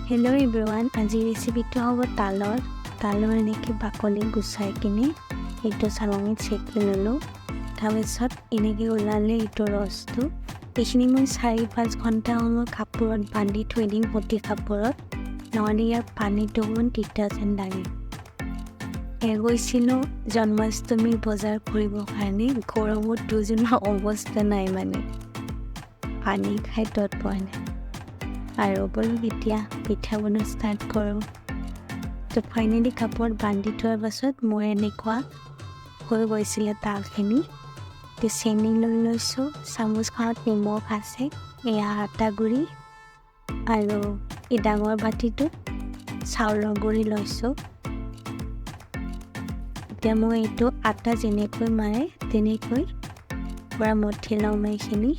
Hello everyone, আজি ৰেচিপিটো হ'ব তালৰ এনেকৈ বাকলি গুচাই কিনে এইটো চালনীত চেকি ল'লোঁ। তাৰপিছত এনেকৈ ওলালে এইটো ৰসটো। এইখিনি মই 4-5 ঘণ্টা সময় কাপোৰত বান্ধি থৈ দিম, সতি কাপোৰত, নহ'লে ইয়াৰ পানীটো অকণমান তিতা যেন লাগে। গৈছিলোঁ জন্মাষ্টমী বজাৰ কৰিবৰ কাৰণে, গৰমত দুজনৰ অৱস্থা নাই মানে, পানী খাই তত পোৱা নাই। আৰু বোলো এতিয়া পিঠা বনোৱা ষ্টাৰ্ট কৰোঁ। তো ফাইনেলি কাপোৰত বান্ধি থোৱাৰ পাছত মোৰ এনেকুৱা হৈ গৈছিলে তালখিনি। তো চেনি লৈ লৈছোঁ, চামুচখনত নিমখ আছে, এয়া আটা গুড়ি আৰু এই ডাঙৰ বাতিটোত চাউলৰ গুড়ি লৈছোঁ। এতিয়া মই এইটো আটা যেনেকৈ মাৰে তেনেকৈ পূৰা মঠি লওঁ মই এইখিনি।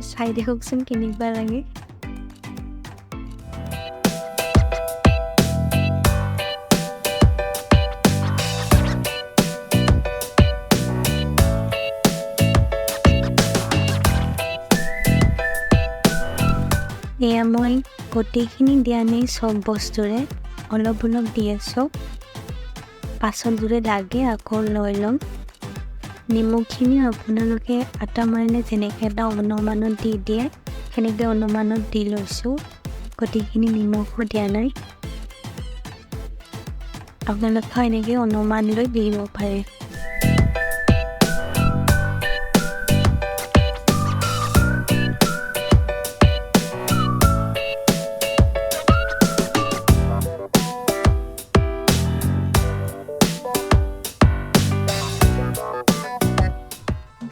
চাই দেখকচোন কেনেকুৱা লাগে। এয়া মই গোটেইখিনি দিয়া নাই, চব বস্তুৰে অলপ অলপ দি আছোঁ। পাছত যদি লাগে আকৌ লৈ ল'ম। নিমখখিনি আপোনালোকে আটা মাৰিলে যেনেকৈ এটা অনুমানত দি দিয়ে সেনেকৈ অনুমানত দি লৈছোঁ। গোটেইখিনি নিমখো দিয়া নাই, আপোনালোকে এনেকৈ অনুমান লৈ দিব পাৰে।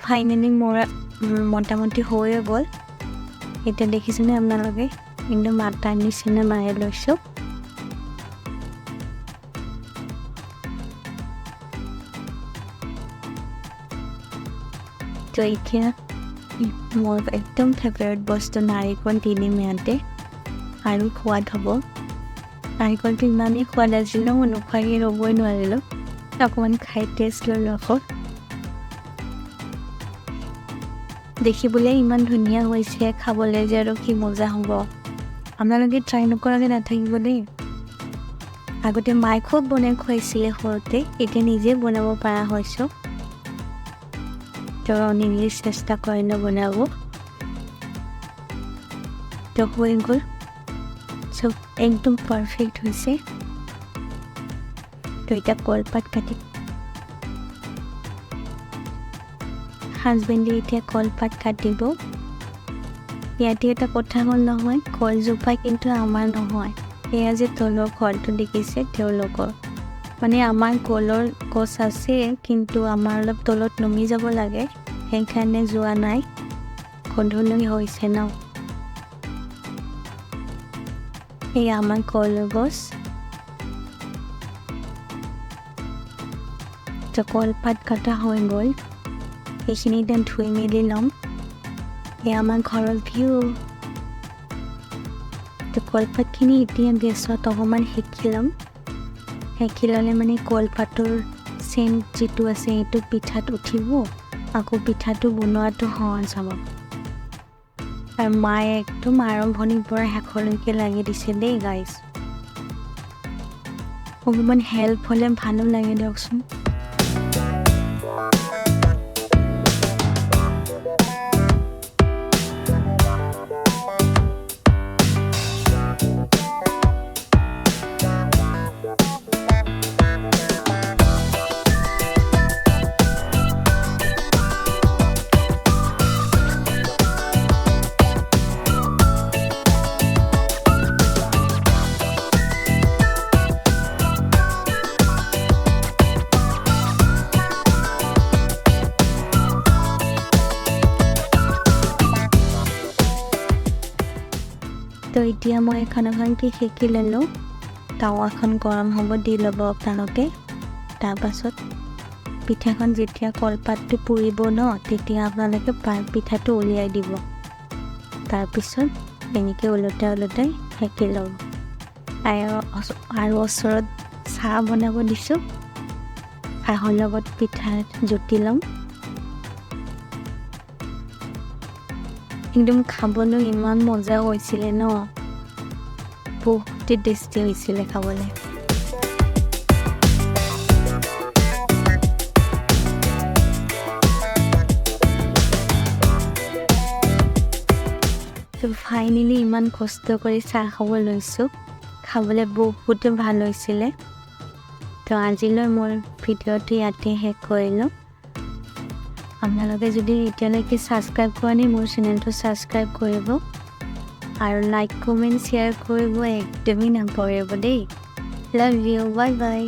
ফাইনেলি মোৰ মোটামুটি হৈয়ে গ'ল। এতিয়া দেখিছেনে আপোনালোকে, একদম আটাৰ নিচিনা মাৰি লৈছোঁ। তো এতিয়া মোৰ একদম ফেভাৰিট বস্তু নাৰিকল দি দিম ইয়াতে, আৰু সোৱাদ হ'ব। নাৰিকলটো ইমানেই সোৱাদ আছিলে মই নোখোৱাকৈ ৰ'বই নোৱাৰিলোঁ। অকণমান খাই টেষ্ট লৈ আকৌ। দেখিবলৈ ইমান ধুনীয়া হৈছে, খাবলৈ যে আৰু কি মজা হ'ব। আপোনালোকে ট্ৰাই নকৰাকৈ নাথাকিব দেই। আগতে মায়ে খুব বনাই খুৱাইছিলে সৰুতে, এতিয়া নিজে বনাব পৰা হৈছোঁ। তো নিজে চেষ্টা কৰি নবনাব। তো হৈ গ'ল, চব একদম পাৰফেক্ট হৈছে। তো এতিয়া কলপাত কাটি হাজবেণ্ডে এতিয়া কলপাত কাটিব। ইয়াতে এটা কথা হ'ল নহয়, কলজোপা কিন্তু আমাৰ নহয়। এয়া যে তলৰ ঘৰটো দেখিছে তেওঁলোকৰ, মানে আমাৰ কলৰ গছ আছে কিন্তু আমাৰ অলপ তলত নমি যাব লাগে, সেইকাৰণে যোৱা নাই। গধূলি হৈছে ন। এয়া আমাৰ কলৰ গছ। তো কলপাত কটা হৈ গ'ল, সেইখিনি এতিয়া ধুই মেলি ল'ম। এয়া আমাৰ ঘৰৰ ভিউ। তো কলপাতখিনি এতিয়া গেছত অকণমান সেকি ল'ম। সেকি ল'লে মানে কলপাতৰ চেণ্ট যিটো আছে সেইটো পিঠাত উঠিব, আকৌ পিঠাটো বনোৱাটো সহজ হ'ব। আৰু মায়ে একদম আৰম্ভণিৰ পৰা শেষলৈকে লাগি দিছে দেই গাইজ। অকণমান হেল্প হ'লে ভালো লাগে দিয়কচোন। তো এতিয়া মই এখন সেকি ল'লোঁ। টাৱাখন গৰম হ'ব দি ল'ব আপোনালোকে। তাৰপাছত পিঠাখন যেতিয়া কলপাতটো পুৰিব ন, তেতিয়া আপোনালোকে পিঠাটো উলিয়াই দিব। তাৰপিছত এনেকৈ ওলোটাই সেকি ল'ব। আৰু ওচৰত চাহ বনাব দিছোঁ, চাহৰ লগত পিঠা জুতি ল'ম। একদম খাবলৈ ইমান মজা হৈছিলে ন। বহুতেই টেষ্টি হৈছিলে খাবলৈ। তো ফাইনেলি ইমান কষ্ট কৰি চাহ খাব লৈছোঁ, খাবলৈ বহুতে ভাল হৈছিলে। তো আজিলৈ মোৰ ভিডিঅ'টো ইয়াতে শেষ কৰিলোঁ। আপোনালোকে যদি এতিয়ালৈকে ছাবস্ক্ৰাইব কৰা নাই মোৰ চেনেলটো ছাবস্ক্ৰাইব কৰিব আৰু লাইক কমেণ্ট শ্বেয়াৰ কৰিব একদমেই নাপাহৰিব দেই। Love you, bye bye.